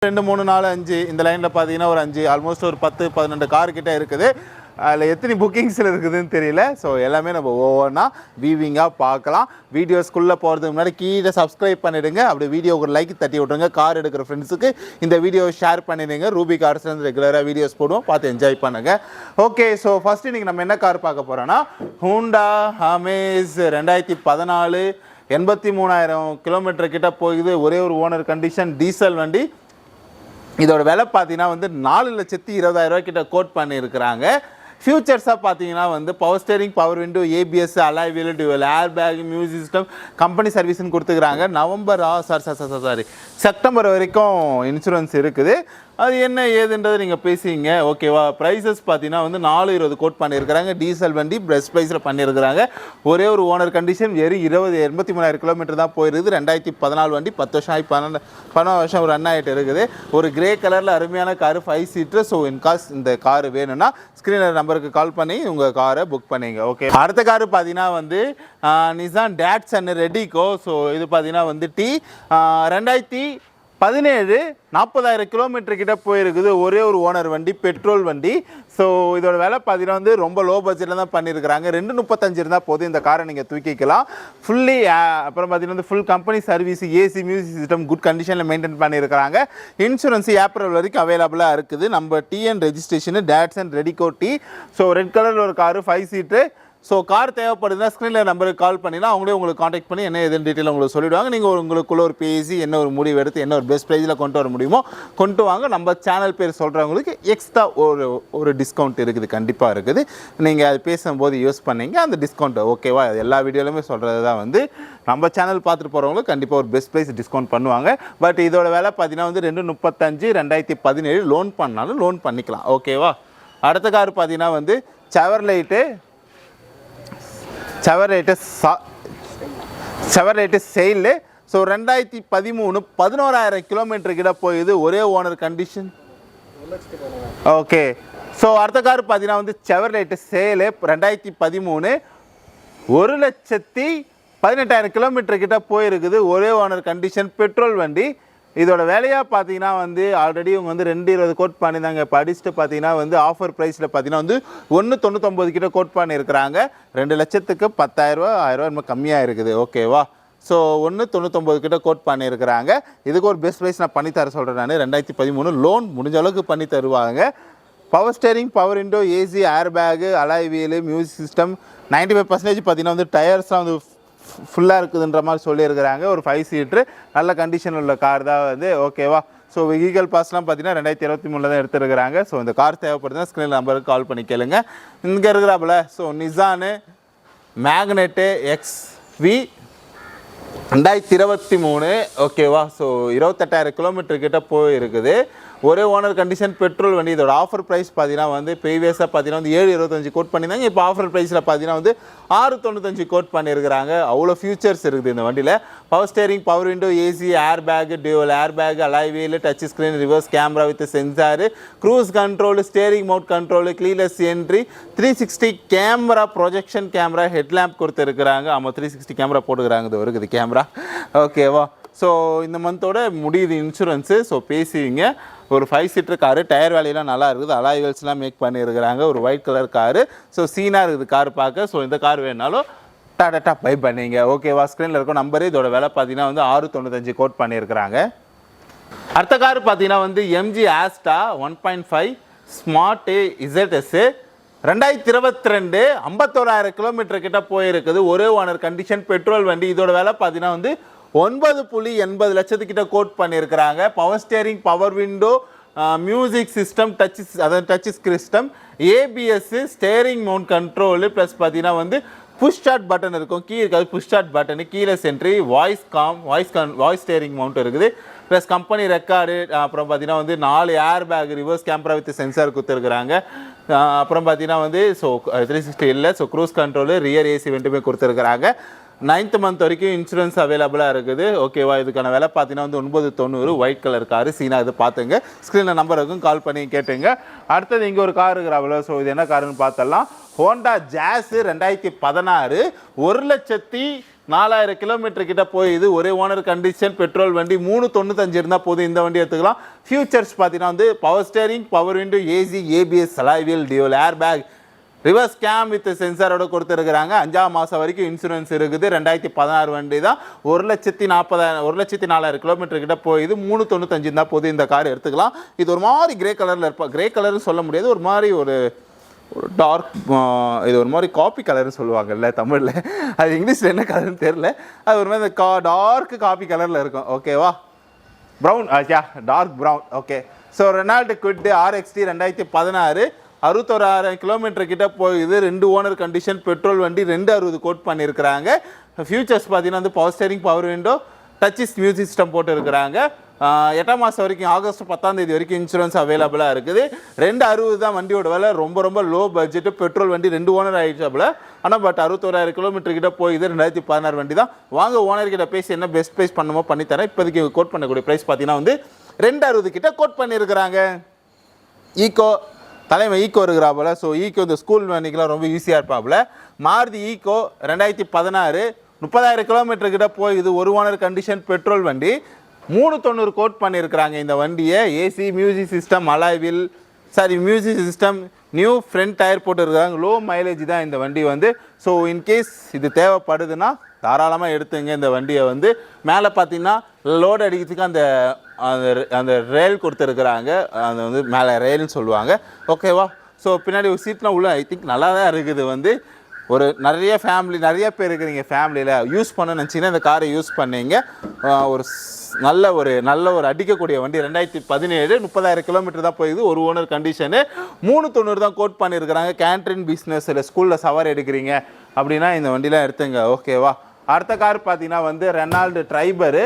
2 3 4 5 இந்த லைனில் பார்த்தீங்கன்னா ஒரு 5 ஆல்மோஸ்ட் ஒரு 10 12 கார் கிட்ட இருக்குது. அதில் எத்தனை புக்கிங்ஸில் இருக்குதுன்னு தெரியல. ஸோ எல்லாமே நம்ம ஒவ்வொன்றா வீவிங்காக பார்க்கலாம். வீடியோஸ்குள்ளே போகிறதுக்கு முன்னாடி கீழே சப்ஸ்கிரைப் பண்ணிவிடுங்க. அப்படி வீடியோக்கு ஒரு லைக் தட்டி விட்ருங்க. கார் எடுக்கிற ஃப்ரெண்ட்ஸுக்கு இந்த வீடியோவை ஷேர் பண்ணிடுங்க. ரூபி கார்ஸ்லேருந்து ரெகுலராக வீடியோஸ் போடுவோம், பார்த்து என்ஜாய் பண்ணுங்கள். ஓகே, ஸோ ஃபஸ்ட்டு இன்றைக்கி நம்ம என்ன கார் பார்க்க போகிறோன்னா ஹூண்டா அமேஸ் 2014 83,000 கிலோமீட்டர் கிட்ட போகுது. ஒரே ஒரு ஓனர் கண்டிஷன், டீசல் வண்டி. இதோட விலை பார்த்தீங்கன்னா வந்து 4,20,000 கிட்ட கோட் பண்ணியிருக்கிறாங்க. ஃபியூச்சர்ஸாக பார்த்தீங்கன்னா வந்து power steering, power window, ABS, alloy wheel, dual air bag, music system, company சர்வீஸ்னு கொடுத்துக்கிறாங்க. செப்டம்பர் வரைக்கும் இன்சூரன்ஸ் இருக்குது. அது என்ன ஏதுன்றது நீங்கள் பேசிங்க, ஓகேவா? ப்ரைஸஸ் பார்த்தீங்கன்னா வந்து 4,20 கோட் பண்ணியிருக்கிறாங்க. டீசல் வண்டி பெஸ்ட் ப்ரைஸில் பண்ணியிருக்கிறாங்க. ஒரே ஒரு ஓனர் கண்டிஷன், வெறும் 83,000 கிலோமீட்டர் தான் போயிருக்குது. 2014 வண்டி, 10 வருஷம் ஆகி 12 வருஷம் ரன் ஆகிட்டு இருக்குது. ஒரு கிரே கலரில் அருமையான காரு, 5 சீட்ரு. ஸோ இன்காஸ் இந்த காரு வேணும்னா ஸ்க்ரீனில் நம்பருக்கு கால் பண்ணி உங்கள் காரை புக் பண்ணிங்க. ஓகே, அடுத்த காரு பார்த்தீங்கன்னா வந்து நிசான் டேட்சன் ரெடிகோ. ஸோ இது பார்த்தீங்கன்னா வந்து 2017 40,000 கிலோமீட்டர் கிட்ட போயிருக்குது. ஒரே ஒரு ஓனர் வண்டி, பெட்ரோல் வண்டி. ஸோ இதோட விலை பார்த்தீங்கன்னா வந்து ரொம்ப லோ பட்ஜெட்டில் தான் பண்ணியிருக்கிறாங்க. 235 இருந்தால் போதும் இந்த காரை நீங்கள் தூக்கிக்கலாம். ஃபுல்லி அப்புறம் பார்த்தீங்கன்னா வந்து full company service, AC, music system good கண்டிஷனில் மெயின்டைன் பண்ணியிருக்கிறாங்க. இன்சூரன்ஸ் ஏப்ரல் வரைக்கும் அவைலபிளாக இருக்குது. நம்ம TN registration Datsun Redigo T. So red கலரில் ஒரு காரு, 5 சீட்டு. ஸோ கார் தேவைப்படுதுன்னா ஸ்க்ரீனில் நம்பருக்கு கால் பண்ணினா அவங்களே உங்களுக்கு காண்டாக்ட் பண்ணி என்ன எதுன்னு டீட்டெயில் உங்களுக்கு சொல்லிவிடுவாங்க. நீங்கள் உங்களுக்குள்ள ஒரு பேசி என்ன ஒரு முடிவு எடுத்து என்ன ஒரு பெஸ்ட் ப்ரைஸில் கொண்டு வர முடியுமோ கொண்டு வாங்க. நம்ம சேனல் பேர் சொல்கிறவங்களுக்கு எக்ஸ்ட்ரா ஒரு டிஸ்கவுண்ட் இருக்குது, கண்டிப்பாக இருக்குது. நீங்கள் அது பேசும்போது யூஸ் பண்ணிங்க அந்த டிஸ்கவுண்ட், ஓகேவா? எல்லா வீடியோலையுமே சொல்கிறது தான் வந்து நம்ம சேனல் பார்த்துட்டு போகிறவங்களுக்கு கண்டிப்பாக ஒரு பெஸ்ட் ப்ரைஸ் டிஸ்கவுண்ட் பண்ணுவாங்க. பட் இதோட விலை பார்த்தீங்கன்னா வந்து 235, 2017 லோன் பண்ணாலும் லோன் பண்ணிக்கலாம், ஓகேவா? அடுத்த கார் பார்த்தீங்கன்னா வந்து செவர்லேட்டு செயிலு. ஸோ 2013 11,000 கிலோமீட்டர் கிட்ட போகுது. ஒரே ஓனர் கண்டிஷன். ஓகே, ஸோ அடுத்த கார் பார்த்தீங்கன்னா வந்து செவர்லேட்டு சேலு 2013 1,18,000 கிலோமீட்டர் கிட்ட போயிருக்குது. ஒரே ஓனர் கண்டிஷன், பெட்ரோல் வண்டி. இதோட விலையாக பார்த்தீங்கன்னா வந்து ஆல்ரெடி இவங்க வந்து 220 கோட் பண்ணியிருந்தாங்க. இப்போ அடிச்சுட்டு பார்த்தீங்கன்னா வந்து ஆஃபர் ப்ரைஸில் பார்த்தீங்கன்னா வந்து 1,99 கிட்ட கோட் பண்ணியிருக்கிறாங்க. 2,00,000க்கு 10,000 1000 ரொம்ப கம்மியாக இருக்குது, ஓகேவா? ஸோ 1,99 கிட்ட கோட் பண்ணியிருக்கிறாங்க. இதுக்கு ஒரு பெஸ்ட் ப்ரைஸ் நான் பண்ணித்தர சொல்கிறேன். நான் 2013 லோன் முடிஞ்ச அளவுக்கு பண்ணி தருவாங்க. Power steering, power window, AC, air bag, alloy wheel, music system, 95% பார்த்தீங்கன்னா வந்து டயர்ஸ்லாம் வந்து ஃபுல்லாக இருக்குதுன்ற மாதிரி சொல்லியிருக்கிறாங்க. ஒரு 5 சீட்ரு நல்ல கண்டிஷன் உள்ள கார் தான் வந்து, ஓகேவா? ஸோ வெஹிக்கல் பாஸ்லாம் பார்த்தீங்கன்னா 2023 தான் எடுத்துருக்கிறாங்க. ஸோ இந்த கார் தேவைப்படுதுன்னா ஸ்க்ரீன் நம்பருக்கு கால் பண்ணி கேளுங்க. இங்கே இருக்கிறாப்புல ஸோ நிசானு மேக்னெட்டு XV 2023, ஓகேவா? ஸோ 28,000 கிலோமீட்டர் கிட்ட போயிருக்குது. ஒரே ஓனர் கண்டிஷன், பெட்ரோல் வண்டி. இதோட ஆஃபர் ப்ரைஸ் பார்த்தீங்கன்னா வந்து ப்ரீவியஸாக பார்த்தீங்கன்னா வந்து 7,25 கோட் பண்ணியிருந்தாங்க. இப்போ ஆஃபர் ப்ரைஸில் பார்த்தீங்கன்னா வந்து 6,95 கோட் பண்ணியிருக்கிறாங்க. அவ்வளோ ஃபியூச்சர்ஸ் இருக்குது இந்த வண்டியில். Power steering, power window, AC, air bag, dual air bag, alloy wheel, touch screen, reverse camera with sensor, cruise control, steering mount control, keyless entry, 360 camera, projection camera, headlamp கொடுத்துருக்குறாங்க. ஆமாம், 360 camera போட்டுக்கிறாங்க. இது இருக்குது camera, ஓகேவா? So இந்த மந்தோட முடியுது insurance. So பேசுவீங்க. ஒரு 5 சீட்டர் காரு, டயர் வேலையெல்லாம் நல்லா இருக்குது. அலாய் வீல்ஸ்லாம் மேக் பண்ணியிருக்கிறாங்க. ஒரு ஒயிட் கலர் காரு. ஸோ சீனாக இருக்குது கார் பார்க்க. ஸோ இந்த கார் வேணாலும் டாடா பை பண்ணிங்க, ஓகேவா? ஸ்க்ரீனில் இருக்கும் நம்பரு. இதோட விலை பார்த்தீங்கன்னா வந்து 6,95 கோட் பண்ணியிருக்கிறாங்க. அடுத்த கார் பார்த்தீங்கன்னா வந்து MG Asta 1.5 smart ZS 2022 51,000 kilometre கிட்ட போயிருக்குது. ஒரே ஓனர் கண்டிஷன், பெட்ரோல் வண்டி. இதோட விலை பார்த்தீங்கன்னா வந்து 9,80 லட்சத்துக்கிட்ட கோட் பண்ணியிருக்கிறாங்க. Power steering, power window, music system, touch system, ABS, steering mount control, plus பார்த்தீங்கன்னா வந்து புஷ் ஸ்டார்ட் பட்டன் இருக்கும். கீழே புஷ் ஸ்டார்ட் பட்டனு, கீழே சென்ட்ரி, வாய்ஸ் ஸ்டேரிங் மவுண்ட் இருக்குது. Plus company record. அப்புறம் பார்த்தீங்கன்னா வந்து 4 ஏர் bag, reverse camera with sensor கொடுத்துருக்குறாங்க. அப்புறம் பார்த்தீங்கன்னா வந்து ஸோ 360 இல்லை. So cruise control, rear AC ரெண்டுமே கொடுத்துருக்குறாங்க. 9th மந்த் வரைக்கும் இன்சூரன்ஸ் அவைலபிளாக இருக்குது, ஓகேவா? இதுக்கான விலை பார்த்தீங்கன்னா வந்து 990 ஒயிட் கலர் காரு, சீனா. இது பார்த்துங்க. ஸ்க்ரீனில் நம்பர் இருக்கும், கால் பண்ணி கேட்டுங்க. அடுத்தது இங்கே ஒரு கார் இருக்கிறாவில். ஸோ இது என்ன காருன்னு பார்த்தலாம். ஹோண்டா ஜாஸ் 2016 1,00,000 4000 கிலோமீட்டர் கிட்ட போயிது. ஒரே ஓனர் கண்டிஷன், பெட்ரோல் வண்டி. 395 இருந்தால் போதும் இந்த வண்டி எடுத்துக்கலாம். ஃபியூச்சர்ஸ் பார்த்தீங்கன்னா வந்து power steering, power window, AC, ABS, alloy wheel, dual air bag, reverse cam with சென்சாரோட கொடுத்துருக்குறாங்க. 5ஆம் மாதம் வரைக்கும் இன்சூரன்ஸ் இருக்குது. 2016 வண்டி தான். 1,04,000 கிலோமீட்டர் கிட்ட போயிது. 395 தான் போது இந்த கார் எடுத்துக்கலாம். இது ஒரு மாதிரி கிரே கலரில் இருப்பா. கிரே கலர்னு சொல்ல முடியாது, ஒரு மாதிரி ஒரு டார்க், இது ஒரு மாதிரி காப்பி கலர்னு சொல்லுவாங்கல்ல தமிழில், அது இங்கிலீஷில் என்ன கலர்னு தெரில. அது ஒரு மாதிரி டார்க் காப்பி கலரில் இருக்கும். ஓகேவா, ப்ரௌன், ஆச்சா dark brown. Okay, so Renault Kwid RXT 2016 61,000 kilometre கிட்ட போகுது. 2 ஓனர் கண்டிஷன், பெட்ரோல் வண்டி. 260 கோட் பண்ணியிருக்கிறாங்க. ஃபியூச்சர்ஸ் பார்த்தீங்கன்னா வந்து power steering, power window, touch music system போட்டு இருக்கிறாங்க. 8ஆம் மாதம் வரைக்கும், ஆகஸ்ட் 10ஆம் தேதி வரைக்கும் இன்சூரன்ஸ் அவைலபிளாக இருக்குது. 260 தான் வண்டியோட விலை. ரொம்ப ரொம்ப லோ பட்ஜெட்டு. பெட்ரோல் வண்டி 2 ஓனர் ஆகிடுச்சாப்புல. ஆனால் பட் 61,000 கிலோமீட்டர் கிட்ட போகுது. 2016 வண்டி தான். வாங்க ஓனர்கிட்ட பேசி என்ன பெஸ்ட் ப்ரைஸ் பண்ணுமோ பண்ணித்தரேன். இப்போதைக்கு கோட் பண்ணக்கூடிய ப்ரைஸ் பார்த்தீங்கன்னா வந்து 260 கிட்ட கோட் பண்ணியிருக்கிறாங்க. ஈக்கோ தலைமை ஈக்கோ இருக்கிறாப்புல. ஸோ ஈக்கோ இந்த ஸ்கூல் வண்டிக்கெலாம் ரொம்ப ஈஸியாக இருப்பாப்புல. மாருதி ஈக்கோ 2016 30,000 கிலோமீட்டர் கிட்ட போகுது. 1 ஓனர் கண்டிஷன், பெட்ரோல் வண்டி. 390 கோட் பண்ணியிருக்கிறாங்க இந்த வண்டியை. AC, music system, alloy wheel, music system, new front tyre போட்டுருக்காங்க. லோ மைலேஜ் தான் இந்த வண்டி வந்து. ஸோ இன்கேஸ் இது தேவைப்படுதுன்னா தாராளமாக எடுத்துங்க இந்த வண்டியை வந்து. மேலே பார்த்தீங்கன்னா லோடு அடிக்கிறதுக்கு அந்த அந்த ரயில் கொடுத்துருக்குறாங்க. அது வந்து மேலே ரயில்னு சொல்லுவாங்க. ஓகேவா, ஸோ பின்னாடி ஒரு சீட்லாம் உள்ள ஐ திங்க் நல்லா தான் இருக்குது வந்து. ஒரு நிறைய பேர் இருக்கிறீங்க, ஃபேமிலியில் யூஸ் பண்ண நினச்சிங்கன்னா இந்த காரை யூஸ் பண்ணீங்க. ஒரு நல்ல ஒரு அடிக்கக்கூடிய வண்டி. 2017 30,000 கிலோமீட்டர் தான் போயிது. 1 ஓனர் கண்டிஷனு. 390 தான் கோட் பண்ணியிருக்கிறாங்க. கேன்டீன் பிஸ்னஸ் இல்லை ஸ்கூலில் சவாரி எடுக்கிறீங்க அப்படின்னா இந்த வண்டிலாம் எடுத்துங்க. ஓகேவா, அடுத்த கார் பார்த்தீங்கன்னா வந்து ரெனால்டு ட்ரைபரு.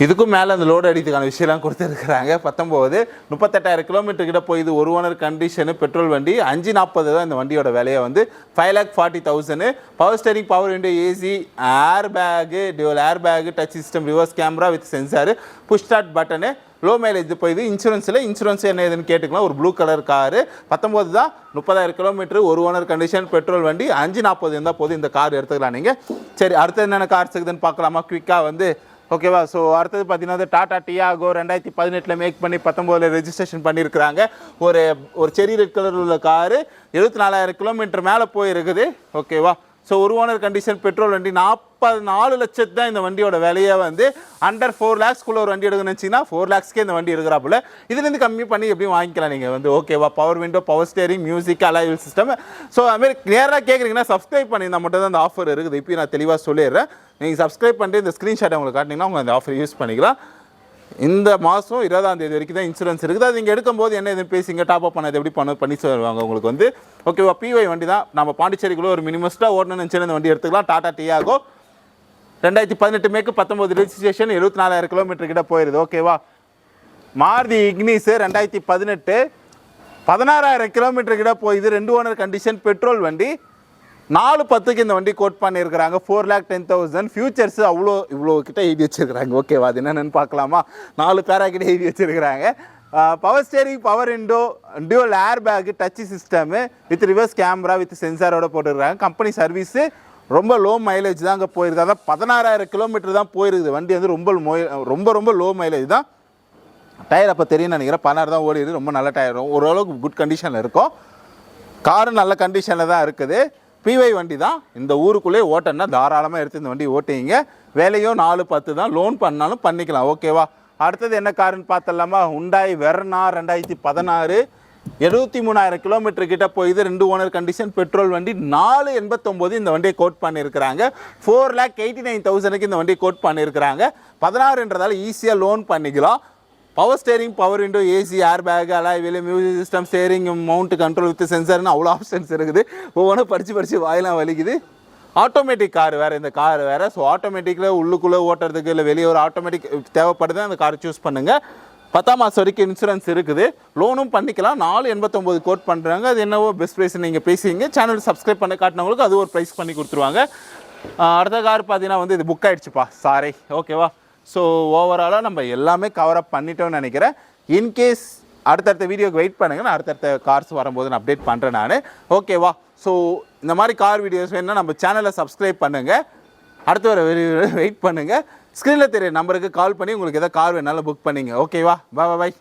இதுக்கும் மேலே அந்த லோடு அடிக்கிறதுக்கான விஷயம்லாம் கொடுத்துருக்குறாங்க. 38,000 கிலோமீட்டர் கிட்ட போயிது. 1 ஓனர் கண்டிஷனு, பெட்ரோல் வண்டி. 540 தான் இந்த வண்டியோட விலையை வந்து. 5,40,000. Power steering, power window, AC, air bag, dual air bag, touch system, reverse camera with sensor, push start button. Low mileage போயிது. இன்சூரன்ஸ் என்ன ஏதுன்னு கேட்டுக்கலாம். ஒரு ப்ளூ கலர் காரு. 19 தான். 30,000 கிலோமீட்டர், 1 ஓனர் கண்டிஷன், பெட்ரோல் வண்டி. 540 இருந்தால் போது இந்த கார் எடுத்துக்கலாம் நீங்கள். சரி, அடுத்தது என்னென்ன கார்ஸ் இருக்குதுன்னு பார்க்கலாமா குவிக்காக வந்து. ஓகேவா, ஸோ அடுத்தது பார்த்தீங்கன்னா டாடா டியாகோ 2018 மேக் பண்ணி 19 ரெஜிஸ்ட்ரேஷன் பண்ணியிருக்கிறாங்க. ஒரு செரி ரெட் கலர் உள்ள காரு. 74,000 கிலோமீட்டர் மேலே போயிருக்குது. ஓகேவா, ஸோ 1 ஓனர் கண்டிஷன், பெட்ரோல் வண்டி. 44 லட்சத்து தான் இந்த வண்டியோட விலையை வந்து. அண்டர் 4 lakhsக்குள்ள ஒரு வண்டி எடுக்கணும்னு நினச்சிங்கன்னா 4 lakhsக்கே இந்த வண்டி எடுக்கிறாப்புல. இதுலேருந்து கம்மி பண்ணி எப்படியும் வாங்கிக்கலாம் நீங்கள் வந்து. ஓகேவா, power window, power steering, music, alloy wheel system. So அதுமாதிரி நேராக கேட்குறீங்கன்னா சப்ஸ்கிரைப் பண்ணியிருந்தால் மட்டும் தான் அந்த ஆஃபர் இருக்குது. இப்போ நான் தெளிவாக சொல்லிடுறேன். நீங்கள் சப்ஸ்கிரைப் பண்ணிட்டு இந்த ஸ்க்ரீன்ஷாட்டை உங்களுக்கு காட்டினீங்கன்னா உங்கள் அந்த ஆஃபர் யூஸ் பண்ணிக்கலாம். இந்த மாதம் 20ஆம் தேதி வரைக்கும் தான் இன்சூரன்ஸ் இருக்குது. அது நீங்கள் எடுக்கும்போது என்ன எதுவும் பேசிங்க, டாப் அப் பண்ணது எப்படி பண்ணி சொல்லுவாங்க உங்களுக்கு வந்து. ஓகேவா, PY வண்டி தான். நம்ம பாண்டிச்சேரிக்குள்ளே ஒரு மினிமஸ்ட்டாக ஓடணும்னு நினச்சி இந்த வண்டி எடுத்துக்கலாம். டாடா டியாகோ 2018 மேக்கு 19 ரெஜிஸ்ட்ரேஷன், 74,000 கிலோமீட்டர் கிட்ட போயிடுது. ஓகேவா, மாருதி இக்னிஸ் 2018 16,000 கிலோமீட்டர் கிட்ட போயிது. 2 ஓனர் கண்டிஷன், பெட்ரோல் வண்டி. 410க்கு இந்த வண்டி கோட் பண்ணியிருக்கிறாங்க. 4,10,000. ஃபியூச்சர்ஸ் இவ்வளோ கிட்ட எழுதி வச்சிருக்கிறாங்க. ஓகேவா, அது என்னென்னு பார்க்கலாமா. 4 பேரா கிட்ட எழுதி வச்சிருக்கிறாங்க. Power steering, power window, dual air bag, touch system with reverse camera with சென்சாரோட போட்டுருக்காங்க. Company service. ரொம்ப லோ மைலேஜ் தான் அங்கே போயிருது. அதான் 16,000 கிலோமீட்டர் தான் போயிருக்குது வண்டி வந்து. ரொம்ப லோ மைலேஜ் தான். டயர் அப்போ தெரியும் நினைக்கிறேன். 16 தான் ஓடிடுது. ரொம்ப நல்ல டயர், ஓரளவுக்கு குட் கண்டிஷனில் இருக்கும். காரும் நல்ல கண்டிஷனில் தான் இருக்குது. PY வண்டி தான். இந்த ஊருக்குள்ளே ஓட்டன்னா தாராளமாக எடுத்து இந்த வண்டி ஓட்டிங்க. வேலையும் 410 தான். லோன் பண்ணாலும் பண்ணிக்கலாம். ஓகேவா, அடுத்தது என்ன காருன்னு பார்த்தலாமா. ஹுண்டாய் வெர்னா 2016 73,000 கிலோமீட்டர் கிட்ட போயிது. 2 ஓனர் கண்டிஷன், பெட்ரோல் வண்டி. 489 இந்த வண்டியை கோட் பண்ணியிருக்கிறாங்க. 4,89,000க்கு இந்த வண்டியை கோட் பண்ணியிருக்கிறாங்க. 16ன்றதால ஈஸியாக லோன் பண்ணிக்கலாம். Power steering, power window, AC, air bag, alloy wheel, music system, steering, mount control with சென்சார்னு அவ்வளோ ஆப்ஷன்ஸ் இருக்குது. ஒவ்வொன்றும் படித்து வாயிலாம் வலிக்குது. ஆட்டோமேட்டிக் கார் வேறு, இந்த கார் வேறு. ஸோ ஆட்டோமேட்டிக்கில் உள்ளுக்குள்ளே ஓட்டுறதுக்கு இல்லை வெளியே ஒரு ஆட்டோமேட்டிக் தேவைப்படுது, அந்த காரை சூஸ் பண்ணுங்கள். 10ஆம் மாதம் வரைக்கும் இன்சூரன்ஸ் இருக்குது. லோனும் பண்ணிக்கலாம். 489 கோட் பண்ணுறாங்க. அது என்னவோ பெஸ்ட் ப்ரைஸ் நீங்கள் பேசுவீங்க. சேனல் சப்ஸ்கிரைப் பண்ண காட்டினவங்களுக்கு அது ஒரு ப்ரைஸ் பண்ணி கொடுத்துருவாங்க. அடுத்த கார் பார்த்தீங்கன்னா வந்து இது புக் ஆகிடுச்சுப்பா, சாரி. ஓகேவா, ஸோ ஓவராலாக நம்ம எல்லாமே கவர் அப் பண்ணிட்டோம்னு நினைக்கிறேன். இன்கேஸ் அடுத்தடுத்த வீடியோக்கு வெயிட் பண்ணுங்கள். நான் அடுத்தடுத்த கார்ஸ் வரும்போது நான் அப்டேட் பண்ணுறேன் நான். ஓகேவா, ஸோ இந்த மாதிரி கார் வீடியோஸ் வேணுன்னா நம்ம சேனலை சப்ஸ்கிரைப் பண்ணுங்கள். அடுத்து வர வெயிட் பண்ணுங்கள். ஸ்க்ரீனில் தெரிய நம்பருக்கு கால் பண்ணி உங்களுக்கு எதாவது கார் வேணாலும் புக் பண்ணிங்க. ஓகேவா? பாய்.